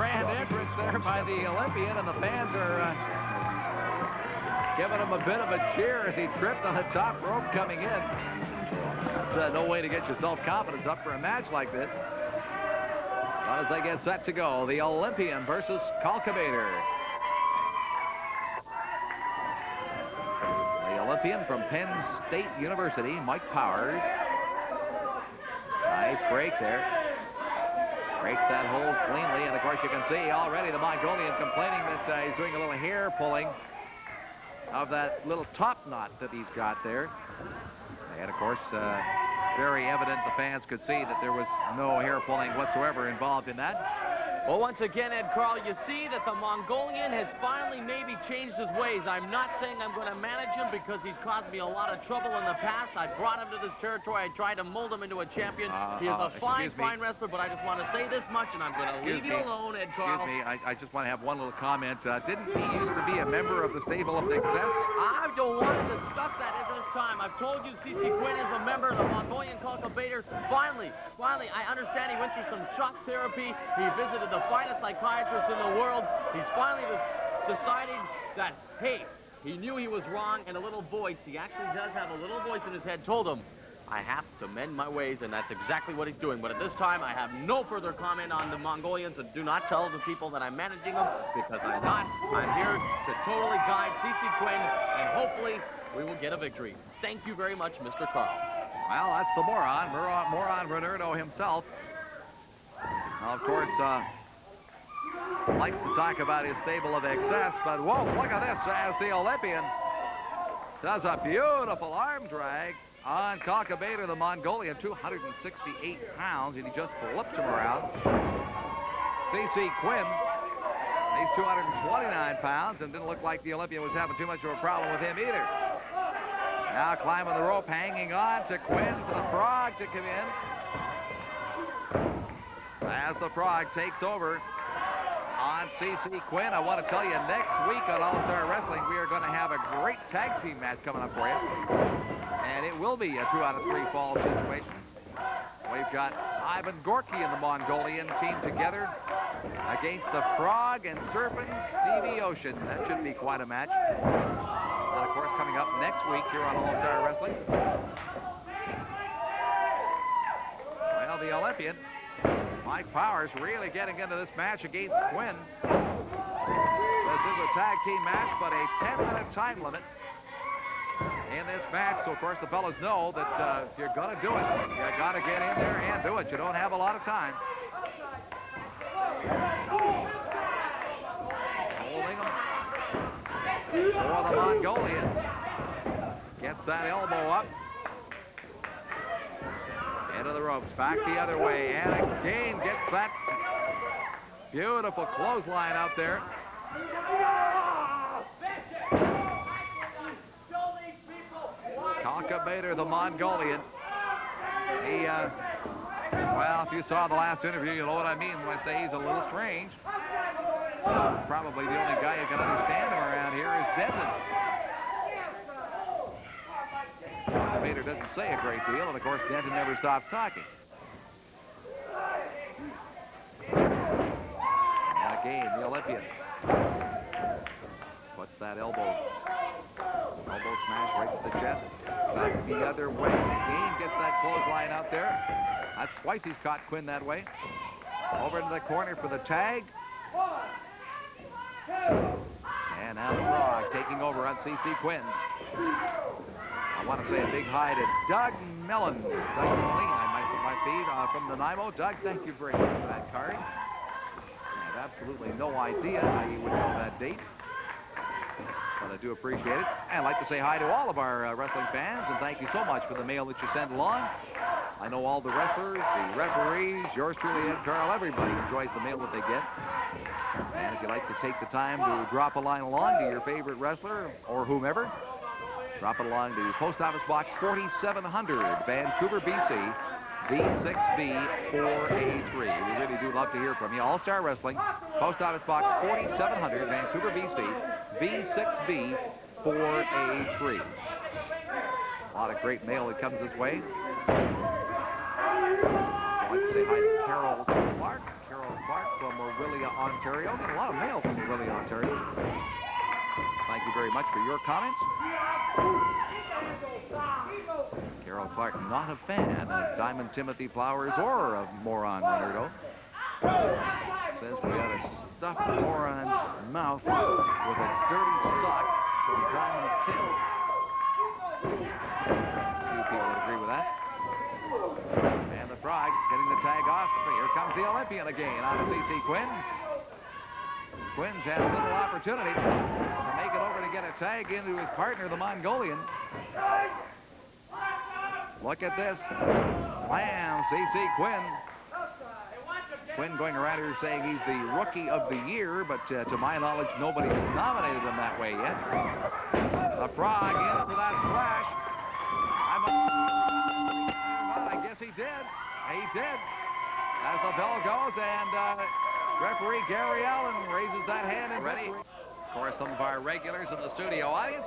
grand entrance there by the Olympian, and the fans are giving him a bit of a cheer as he tripped on the top rope coming in. That's no way to get your self-confidence up for a match like this. But as they get set to go, the Olympian versus Calcavator. The Olympian from Penn State University, Mike Powers. Nice break there. Breaks that hold cleanly, and of course you can see already the Mongolian complaining that he's doing a little hair pulling of that little top knot that he's got there. And of course, very evident the fans could see that there was no hair pulling whatsoever involved in that. Well, once again, Ed Carl, you see that the Mongolian has finally maybe changed his ways. I'm not saying I'm going to manage him because he's caused me a lot of trouble in the past. I brought him to this territory. I tried to mold him into a champion. He is a fine wrestler, but I just want to say this much, and I'm going to leave you alone, Ed Carl. Excuse me, I just want to have one little comment. Didn't he used to be a member of the stable of Success? I don't want to discuss that at this time. I've told you C.C. Quinn is a member of the Mongolian Calcavator. Finally, I understand he went through some shock therapy. He visited the finest psychiatrist in the world. He's finally decided that, hey, he knew he was wrong, and a little voice, he actually does have a little voice in his head, told him, I have to mend my ways, and that's exactly what he's doing. But at this time, I have no further comment on the Mongolians, and do not tell the people that I'm managing them, because I'm not. I'm here to totally guide C.C. Quinn, and hopefully we will get a victory. Thank you very much, Mr. Carl. Well, that's the moron Renardo himself. Now, of course, likes to talk about his stable of excess, but whoa, look at this as the Olympian does a beautiful arm drag on Calcavator, the Mongolian, 268 pounds, and he just flips him around. C.C. Quinn, he's 229 pounds, and didn't look like the Olympian was having too much of a problem with him either. Now climbing the rope, hanging on to Quinn for the frog to come in. As the frog takes over on C.C. Quinn, I want to tell you, next week on All Star Wrestling, we are going to have a great tag team match coming up for you. And it will be a 2-out-of-3 fall situation. We've got Ivan Gorky and the Mongolian team together against the Frog and Serpent Stevie Ocean. That should be quite a match. And of course, coming up next week here on All Star Wrestling. Well, the Olympian, Mike Powers, really getting into this match against Quinn. This is a tag team match, but a 10-minute time limit in this match. So, of course, the fellas know that if you're going to do it, you got to get in there and do it. You don't have a lot of time. Holding him for the Mongolian. Gets that elbow up. Into the ropes, back the other way, and again gets that beautiful clothesline out there. Calcavator, the Mongolian. He, well, if you saw the last interview, you know what I mean when I say he's a little strange. Probably the only guy who can understand him around here is Denton. Calcavator doesn't say a great deal, and of course Denton never stops talking. And again, the Olympian puts that elbow smash right to the chest. Back the other way. Again gets that clothesline out there. That's twice he's caught Quinn that way. Over into the corner for the tag. And now the Frog taking over on C.C. Quinn. I want to say a big hi to Doug Mellon. Doug McLean, I might put my feed from the Nanaimo. Doug, thank you very much for that card. I have absolutely no idea how you would know that date, but I do appreciate it. And I'd like to say hi to all of our wrestling fans, and thank you so much for the mail that you send along. I know all the wrestlers, the referees, yours truly, Ed Carl, everybody enjoys the mail that they get. And if you'd like to take the time to drop a line along to your favorite wrestler or whomever, drop it along to Post Office Box 4700, Vancouver, BC, V6B4A3. We really do love to hear from you. All Star Wrestling, Post Office Box 4700, Vancouver, BC, V6B4A3. A lot of great mail that comes this way. I'd like to say hi to Carol Clark. Carol Clark from Orillia, Ontario. Got a lot of mail from Orillia, Ontario. Thank you very much for your comments. Carol Clark, not a fan of Diamond Timothy Flowers or of Moron Leonardo. Says we ought to stuff Moron's mouth with a dirty sock from Diamond Tim. Few people would agree with that. And the Frog getting the tag off. Here comes the Olympian again on C.C. Quinn. Quinn's had a little opportunity to make it over to get a tag into his partner, the Mongolian. Look at this. Slam, C.C. Quinn. Quinn going around here saying he's the Rookie of the Year, but to my knowledge, nobody has nominated him that way yet. The Frog in for that splash. I guess he did. He did. As the bell goes, and referee Gary Allen raises that hand and ready. Of course, some of our regulars in the studio audience